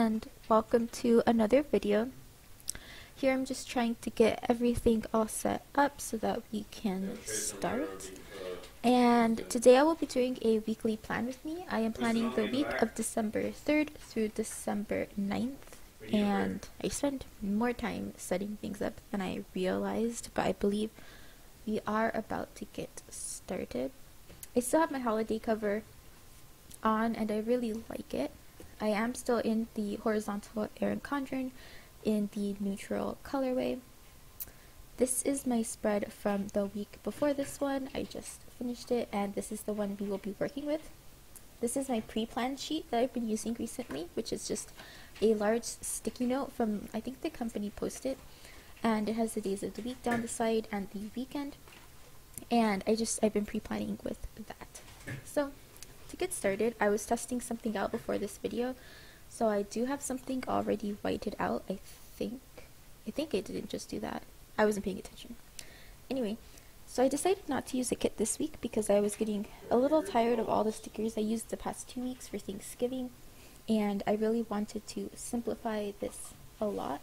and welcome to another video. Here I'm just trying to get everything all set up so that we can start. And today I will be doing a weekly plan with me. I am planning the week of December 3rd through December 9th, and I spent more time setting things up than I realized, but I believe we are about to get started. I still have my holiday cover on and I really like it. I am still in the horizontal Erin Condren in the neutral colorway. This is my spread from the week before this one. I just finished it and this is the one we will be working with. This is my pre-planned sheet that I've been using recently, which is just a large sticky note from, I think the company Post-it, and it has the days of the week down the side and the weekend, and I've been pre-planning with that. So to get started, I was testing something out before this video, so I do have something already whited out. I think I didn't just do that. I wasn't paying attention. Anyway, so I decided not to use a kit this week because I was getting a little tired of all the stickers I used the past 2 weeks for Thanksgiving, and I really wanted to simplify this a lot.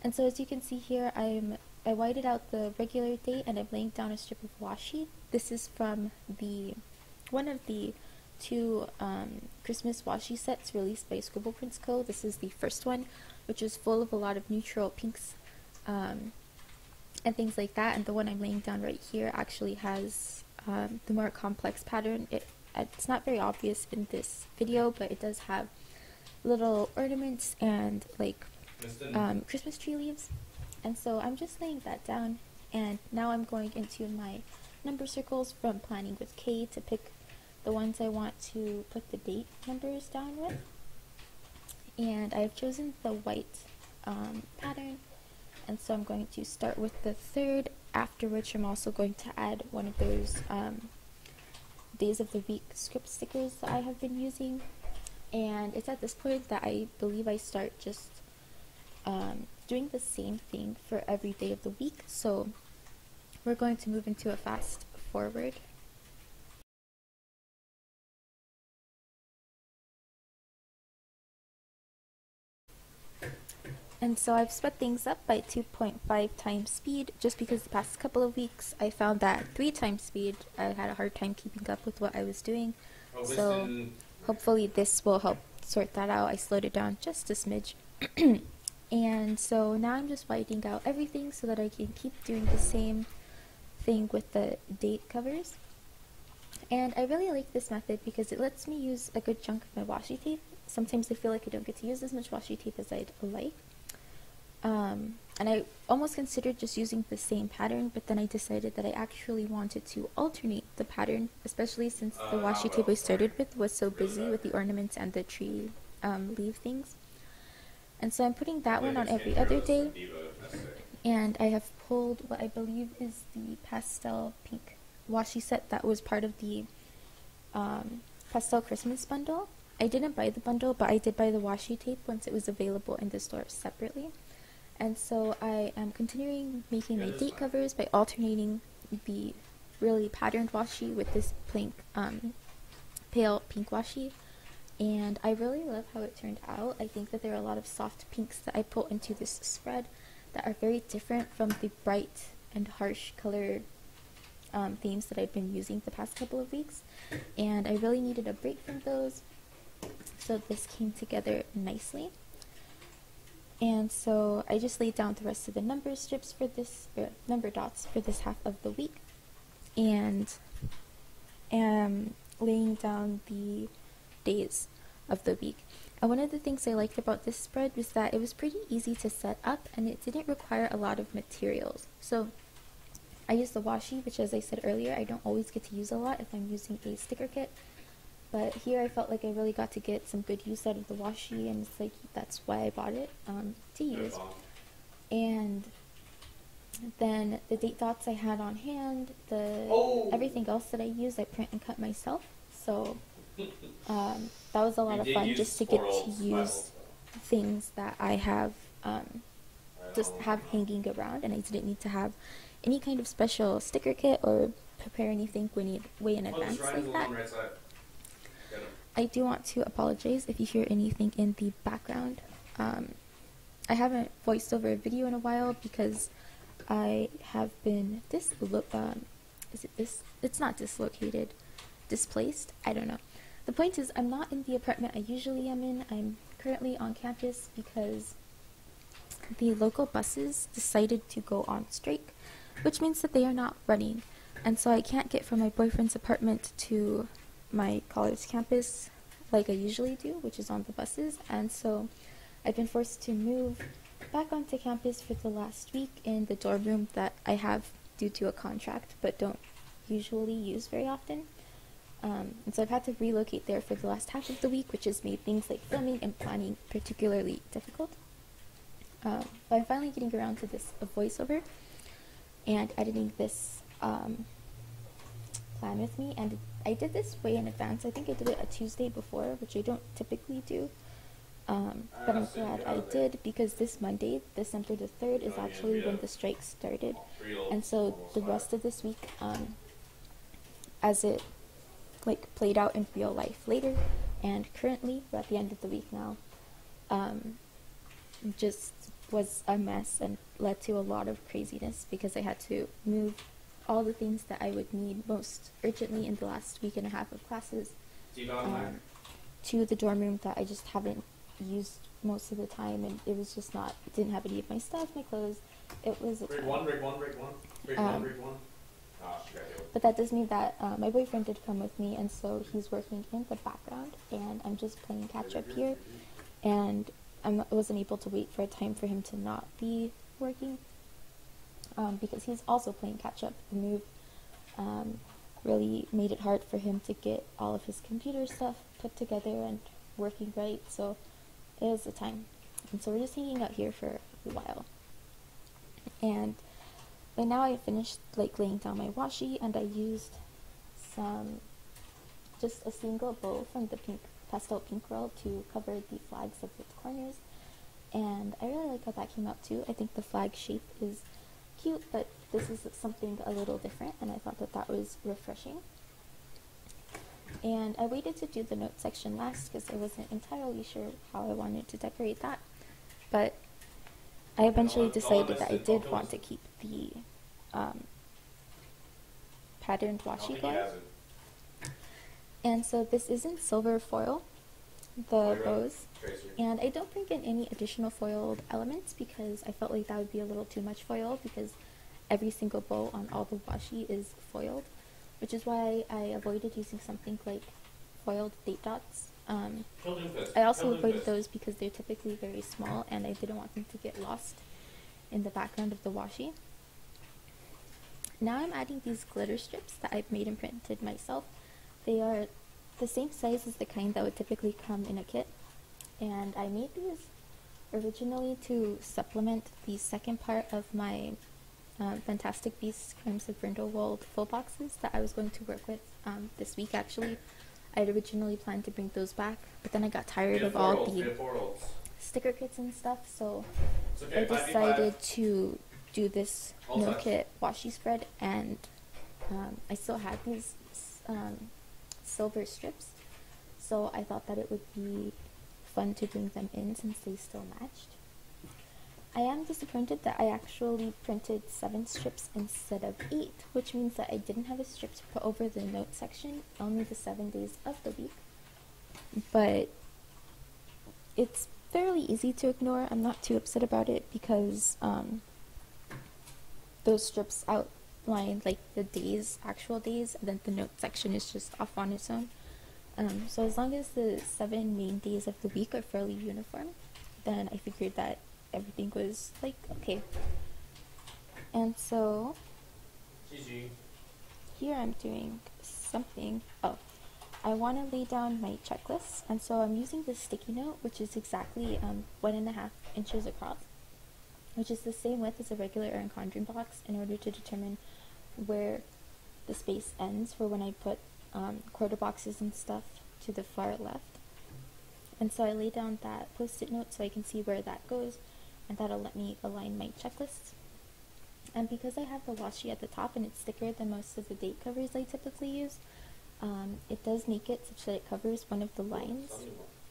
And so as you can see here, I whited out the regular date and I'm laying down a strip of washi. This is from one of the 2 Christmas washi sets released by Scribble Prints Co. This is the first one, which is full of a lot of neutral pinks and things like that, and the one I'm laying down right here actually has the more complex pattern. It's not very obvious in this video, but it does have little ornaments and like Christmas tree leaves. And so I'm just laying that down, and now I'm going into my number circles from planning with K to pick the ones I want to put the date numbers down with. And I've chosen the white pattern, and so I'm going to start with the 3rd, after which I'm also going to add one of those days of the week script stickers that I have been using. And it's at this point that I believe I start just doing the same thing for every day of the week, so we're going to move into a fast forward. And so I've sped things up by 2.5 times speed just because the past couple of weeks I found that 3 times speed I had a hard time keeping up with what I was doing. So hopefully this will help sort that out. I slowed it down just a smidge. And so now I'm just whitening out everything so that I can keep doing the same thing with the date covers. And I really like this method because it lets me use a good chunk of my washi tape. Sometimes I feel like I don't get to use as much washi tape as I'd like. And I almost considered just using the same pattern, but then I decided that I actually wanted to alternate the pattern, especially since the washi tape I started with was so busy with the ornaments and the tree leaf things. And so I'm putting that one on every other day, and I have pulled what I believe is the pastel pink washi set that was part of the pastel Christmas bundle. I didn't buy the bundle, but I did buy the washi tape once it was available in the store separately. And so I am continuing making my date covers by alternating the really patterned washi with this pale pink washi. And I really love how it turned out. I think that there are a lot of soft pinks that I put into this spread that are very different from the bright and harsh colored themes that I've been using the past couple of weeks. And I really needed a break from those, so this came together nicely. And so I just laid down the rest of the number strips for this, number dots for this half of the week, and am laying down the days of the week. And one of the things I liked about this spread was that it was pretty easy to set up and it didn't require a lot of materials. So I used the washi, which, as I said earlier, I don't always get to use a lot if I'm using a sticker kit. But here I felt like I really got to get some good use out of the washi, and it's like that's why I bought it to use. And then the date dots I had on hand, everything else that I used I print and cut myself. So that was a lot of fun just to get to use things that I have just have hanging around, and I didn't need to have any kind of special sticker kit or prepare anything way in advance like that. I do want to apologize if you hear anything in the background. I haven't voiced over a video in a while because I have been it's not dislocated, displaced, I don't know. The point is, I'm not in the apartment I usually am in. I'm currently on campus because the local buses decided to go on strike, which means that they are not running, and so I can't get from my boyfriend's apartment to my college campus like I usually do, which is on the buses. And so I've been forced to move back onto campus for the last week in the dorm room that I have due to a contract but don't usually use very often. And so I've had to relocate there for the last half of the week, which has made things like filming and planning particularly difficult. But I'm finally getting around to this voiceover and editing this plan with me, and I did this way in advance. I think I did it a Tuesday before, which I don't typically do, but I'm glad I did, because this Monday, December the 3rd, is actually when the strike started, and so the rest of this week, as it like played out in real life later, and currently we're at the end of the week now, just was a mess and led to a lot of craziness because I had to move all the things that I would need most urgently in the last week and a half of classes to the dorm room that I just haven't used most of the time, and it was just not, it didn't have any of my stuff, my clothes. It was a time. But that does mean that my boyfriend did come with me, and so he's working in the background, and I'm just playing catch up here, and I wasn't able to wait for a time for him to not be working, because he's also playing catch up. The move really made it hard for him to get all of his computer stuff put together and working right, so it was a time. And so we're just hanging out here for a while. And by now I finished like laying down my washi, and I used just a single bow from the pastel pink roll to cover the flags of the corners, and I really like how that came out too. I think the flag shape is cute, but this is something a little different, and I thought that that was refreshing. And I waited to do the note section last because I wasn't entirely sure how I wanted to decorate that, but I eventually decided that I did want to keep the patterned washi going. And so this is in silver foil, the bows, and I don't bring in any additional foiled elements because I felt like that would be a little too much foil, because every single bow on all the washi is foiled, which is why I avoided using something like foiled date dots. I also avoided those because they're typically very small, and I didn't want them to get lost in the background of the washi. Now I'm adding these glitter strips that I've made and printed myself. They are the same size as the kind that would typically come in a kit, and I made these originally to supplement the second part of my Fantastic Beasts Crimes of Grindelwald full boxes that I was going to work with this week. Actually, I had originally planned to bring those back, but then I got tired of all the sticker kits and stuff, so I decided to do this no kit washi spread, and I still had these silver strips, so I thought that it would be fun to bring them in since they still matched. I am disappointed that I actually printed 7 strips instead of 8, which means that I didn't have a strip to put over the note section only the 7 days of the week, but it's fairly easy to ignore. I'm not too upset about it because those strips outline like the days, actual days, and then the note section is just off on its own. So as long as the 7 main days of the week are fairly uniform, then I figured that everything was like okay. And so here I'm doing something. Oh, I want to lay down my checklist, and so I'm using this sticky note, which is exactly 1.5 inches across, which is the same width as a regular Erin Condren box, in order to determine where the space ends for when I put quarter boxes and stuff to the far left. And so I lay down that post-it note so I can see where that goes, and that'll let me align my checklists. And because I have the washi at the top and it's thicker than most of the date covers I typically use, it does make it such that it covers one of the lines,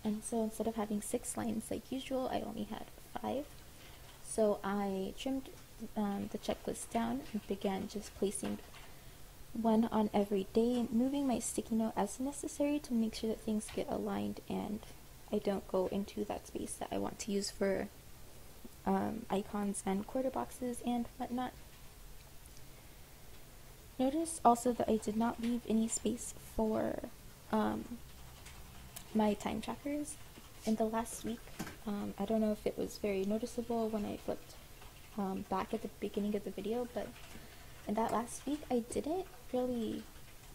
and so instead of having 6 lines like usual, I only had 5. So I trimmed the checklist down and began just placing one on every day, moving my sticky note as necessary to make sure that things get aligned and I don't go into that space that I want to use for icons and quarter boxes and whatnot. Notice also that I did not leave any space for my time trackers. In the last week, I don't know if it was very noticeable when I flipped back at the beginning of the video, but in that last week I didn't really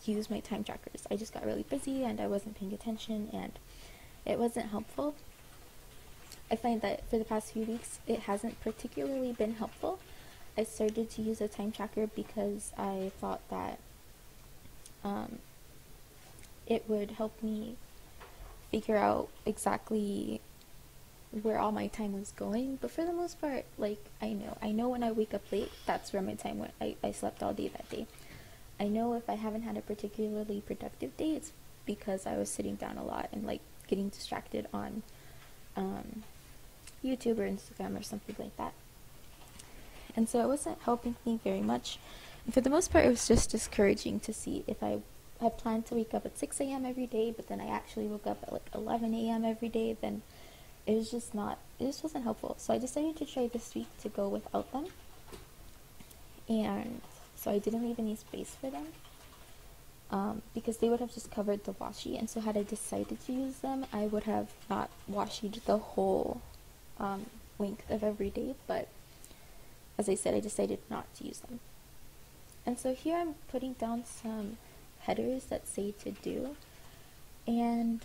use my time trackers. I just got really busy and I wasn't paying attention and it wasn't helpful. I find that for the past few weeks it hasn't particularly been helpful. I started to use a time tracker because I thought that it would help me figure out exactly where all my time was going, but for the most part, like, I know when I wake up late, that's where my time went. I slept all day that day. I know if I haven't had a particularly productive day, it's because I was sitting down a lot and like getting distracted on YouTube or Instagram or something like that. And so it wasn't helping me very much. And for the most part, it was just discouraging to see if I had planned to wake up at 6 a.m. every day, but then I actually woke up at like 11 a.m. every day, then it just wasn't helpful. So I decided to try this week to go without them. And so I didn't leave any space for them because they would have just covered the washi. And so had I decided to use them, I would have not washied the whole length of every day, but as I said, I decided not to use them. And so here I'm putting down some headers that say to do, and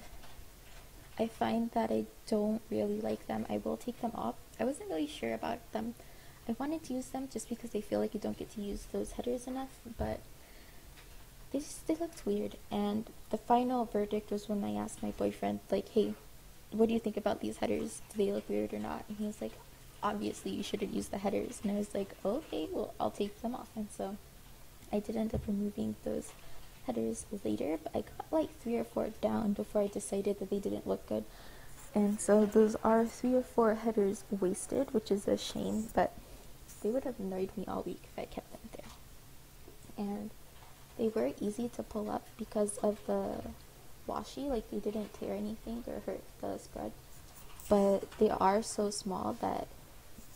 I find that I don't really like them. I will take them off. I wasn't really sure about them. I wanted to use them just because I feel like you don't get to use those headers enough, but they looked weird. And the final verdict was when I asked my boyfriend, like, hey, what do you think about these headers? Do they look weird or not? And he was like, obviously you shouldn't use the headers. And I was like, okay, well, I'll take them off. And so I did end up removing those headers later, but I got like 3 or 4 down before I decided that they didn't look good. And so those are 3 or 4 headers wasted, which is a shame, but they would have annoyed me all week if I kept them there. And they were easy to pull up because of the washi, like they didn't tear anything or hurt the spread, but they are so small that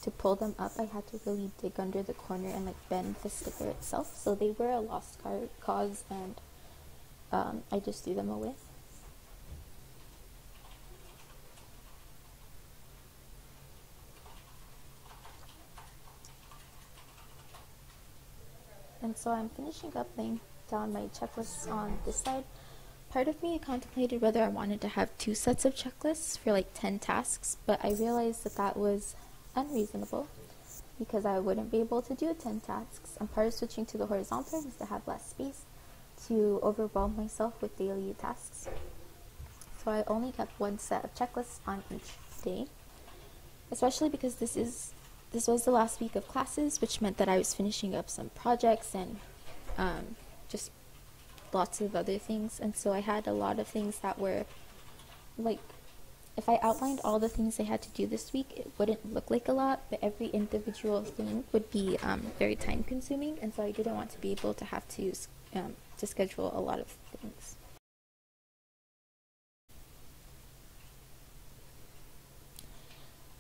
to pull them up I had to really dig under the corner and like bend the sticker itself, so they were a lost cause, and I just threw them away. And so I'm finishing up laying down my checklists on this side. Part of me contemplated whether I wanted to have 2 sets of checklists for like 10 tasks, but I realized that that was unreasonable because I wouldn't be able to do 10 tasks. And part of switching to the horizontal was to have less space to overwhelm myself with daily tasks. So I only kept 1 set of checklists on each day, especially because this was the last week of classes, which meant that I was finishing up some projects and just lots of other things. And so I had a lot of things that were like, if I outlined all the things I had to do this week, it wouldn't look like a lot, but every individual thing would be very time consuming, and so I didn't want to be able to have to schedule a lot of things.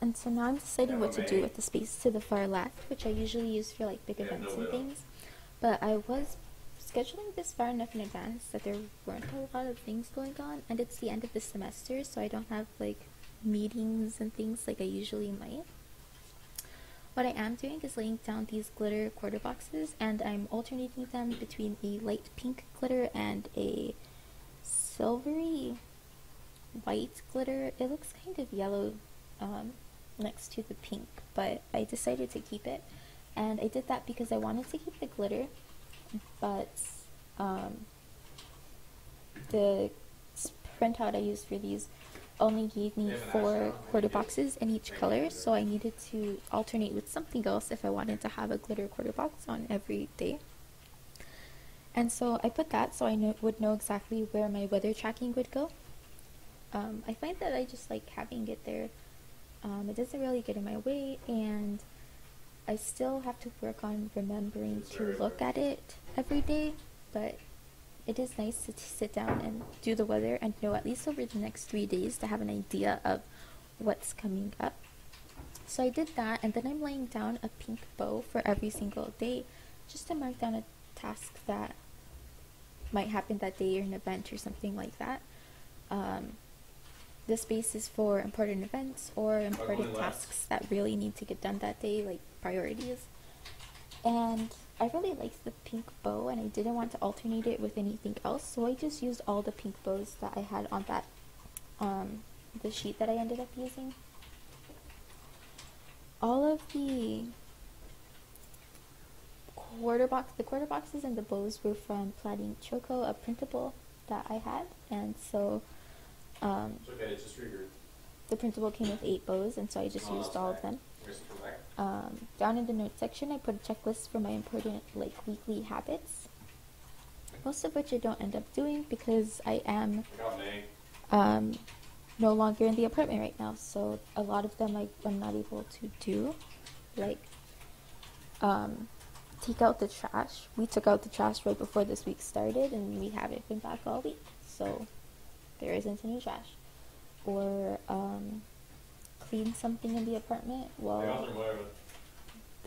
And so now I'm deciding what to do with the space to the far left, which I usually use for like big events and things, but I was scheduling this far enough in advance that there weren't a lot of things going on, and it's the end of the semester, so I don't have like meetings and things like I usually might. What I am doing is laying down these glitter quarter boxes, and I'm alternating them between a light pink glitter and a silvery white glitter. It looks kind of yellow next to the pink, but I decided to keep it, and I did that because I wanted to keep the glitter, but the printout I used for these only gave me 4 quarter boxes in each color, so I needed to alternate with something else if I wanted to have a glitter quarter box on every day. And so I put that so I would know exactly where my weather tracking would go. I find that I just like having it there. It doesn't really get in my way, and I still have to work on remembering to look at it every day, but it is nice to sit down and do the weather and know at least over the next 3 days to have an idea of what's coming up. So I did that, and then I'm laying down a pink bow for every single day just to mark down a task that might happen that day or an event or something like that. The space is for important events or important tasks that really need to get done that day, like priorities. And I really liked the pink bow, and I didn't want to alternate it with anything else, so I just used all the pink bows that I had on that the sheet that I ended up using. All of the quarter boxes and the bows were from Plaiting Choco, a printable that I had, and so it's okay, it's just regrouped. the printable came with 8 bows, and so I just used all of them. Down in the notes section, I put a checklist for my important weekly habits, most of which I don't end up doing because I am no longer in the apartment right now, so a lot of them I'm not able to do, like take out the trash. We took out the trash right before this week started, and we haven't been back all week, so there isn't any trash. Or clean something in the apartment. Well,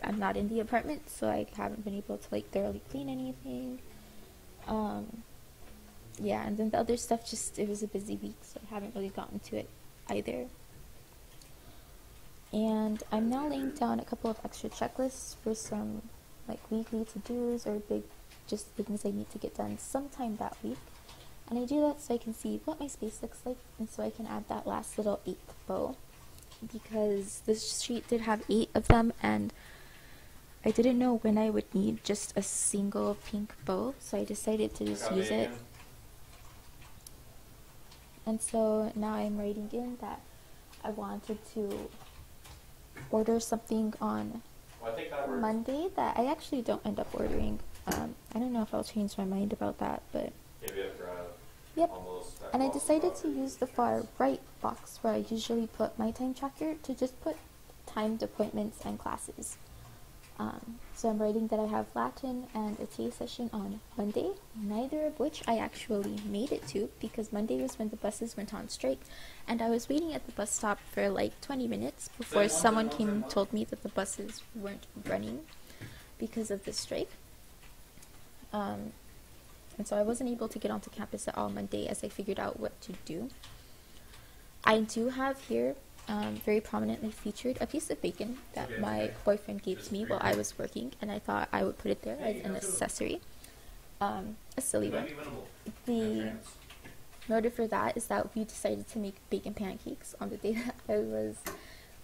I'm not in the apartment, so I haven't been able to thoroughly clean anything. Yeah, and then the other stuff, it was a busy week, so I haven't really gotten to it either. And I'm now laying down a couple of extra checklists for some weekly to-dos or just things I need to get done sometime that week. And I do that so I can see what my space looks like, and so I can add that last little 8th bow, because this sheet did have 8 of them, and I didn't know when I would need just a single pink bow, so I decided to just use it. And so now I'm writing in that I wanted to order something on Monday that I actually don't end up ordering. I don't know if I'll change my mind about that, but yep. And I decided to use the far right box where I usually put my time tracker to just put timed appointments and classes. So I'm writing that I have Latin and a TA session on Monday, neither of which I actually made it to, because Monday was when the buses went on strike, and I was waiting at the bus stop for 20 minutes before someone came and told me that the buses weren't running because of the strike. And so I wasn't able to get onto campus at all Monday as I figured out what to do. I do have here very prominently featured a piece of bacon that my boyfriend gave to me while I was working, and I thought I would put it there as an accessory. A silly one. The motive for that is that we decided to make bacon pancakes on the day that I was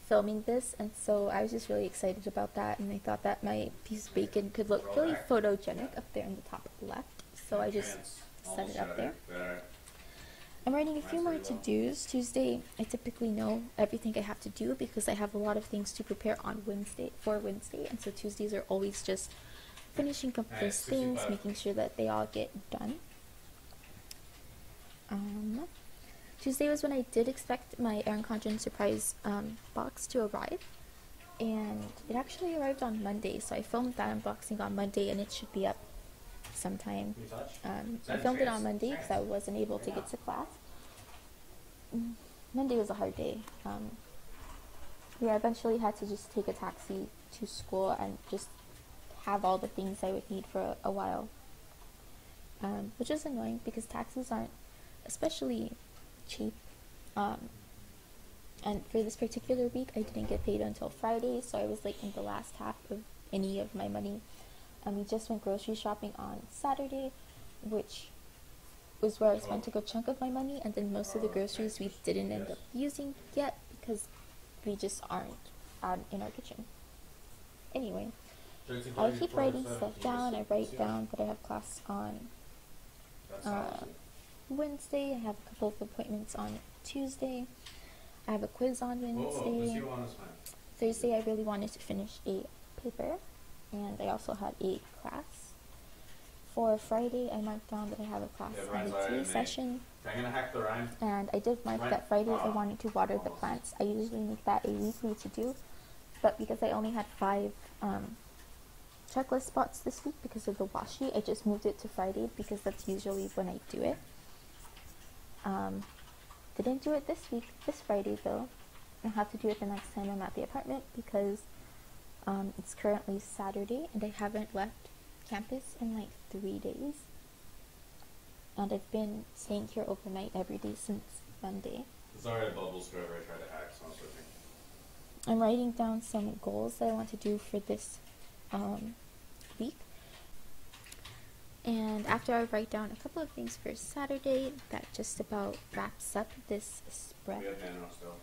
filming this, and so I was just really excited about that, and I thought that my piece of bacon could look really photogenic up there in the top left, so I just set it up there. I'm writing a few more to-dos. Tuesday, I typically know everything I have to do because I have a lot of things to prepare on Wednesday, and so Tuesdays are always just finishing up those things, making sure that they all get done. Tuesday was when I did expect my Erin Condren surprise box to arrive, and it actually arrived on Monday, so I filmed that unboxing on Monday, and it should be up sometime. I filmed it on Monday because I wasn't able to get to class. Monday was a hard day. Yeah, I eventually had to just take a taxi to school and just have all the things I would need for a while, which is annoying because taxis aren't especially cheap. And for this particular week, I didn't get paid until Friday, so I was in the last half of any of my money. We just went grocery shopping on Saturday, which was where I spent a good chunk of my money, and then most of the groceries we didn't end up using yet because we just aren't in our kitchen. Anyway, I keep writing stuff down. I write down that I have class on Wednesday. I have a couple of appointments on Tuesday. I have a quiz on Wednesday. Thursday, I really wanted to finish a paper, and I also had a class. for Friday, I marked down that I have a class and a TA session. I'm gonna hack the rhyme. And I did mark that Friday I wanted to water the plants. I usually make that a weekly to do, but because I only had 5 checklist spots this week because of the washi, I just moved it to Friday because that's usually when I do it. Didn't do it this Friday though. I'll have to do it the next time I'm at the apartment because it's currently Saturday and I haven't left campus in like 3 days. And I've been staying here overnight every day since Monday. Sorry to bubbles whoever I try to hack, so I'm switching. I'm writing down some goals that I want to do for this week. And after I write down a couple of things for Saturday, that just about wraps up this spread. We have Nano still.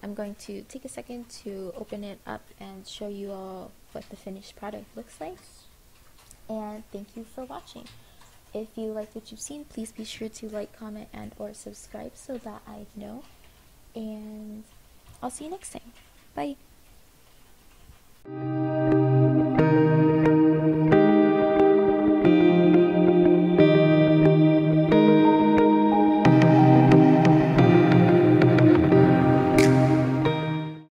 I'm going to take a second to open it up and show you all what the finished product looks like. And thank you for watching. If you like what you've seen, please be sure to like, comment, and or subscribe so that I know. And I'll see you next time. Bye.